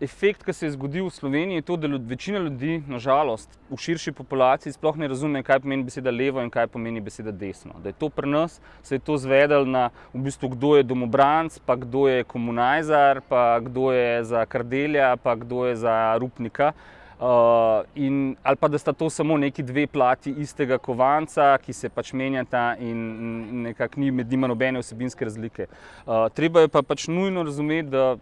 efekt, ki se je zgodil v Sloveniji, je to, da večina ljudi, nažalost, v širši populaciji sploh ne razume, kaj pomeni beseda levo in kaj pomeni beseda desno. Da je to pri nas, se je to zvedelo na v bistvu, kdo je domobranc, pa kdo je komunajzar, pa kdo je za Kardelja, pa kdo je za Rupnika. Ali pa da sta to samo neki dve plati istega kovanca, ki se pač menjata in nekako ni med njima nobene vsebinske razlike. Treba je pa pač nujno razumeti, da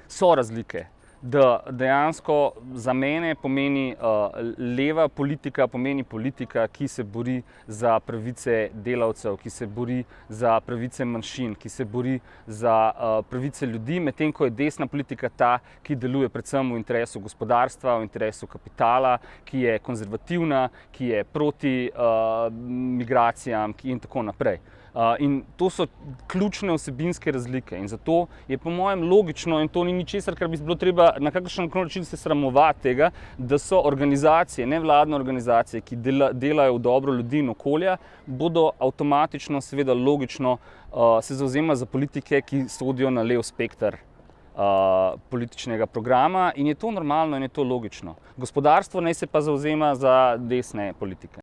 so razlike, da dejansko za mene pomeni leva politika, pomeni politika, ki se bori za pravice delavcev, ki se bori za pravice manjšin, ki se bori za pravice ljudi, medtem ko je desna politika ta, ki deluje predvsem v interesu gospodarstva, v interesu kapitala, ki je konzervativna, ki je proti migracijam in tako naprej. In to so ključne vsebinske razlike in zato je po mojem logično in to ni ničesar, kar bi bilo treba na kakšen način se sramovati tega, da so organizacije, nevladne organizacije, ki delajo v dobro ljudi in okolja, bodo avtomatično, seveda logično, se zavzemali za politike, ki sodijo na lev spekter političnega programa in je to normalno in je to logično. Gospodarstvo naj se pa zavzema za desne politike.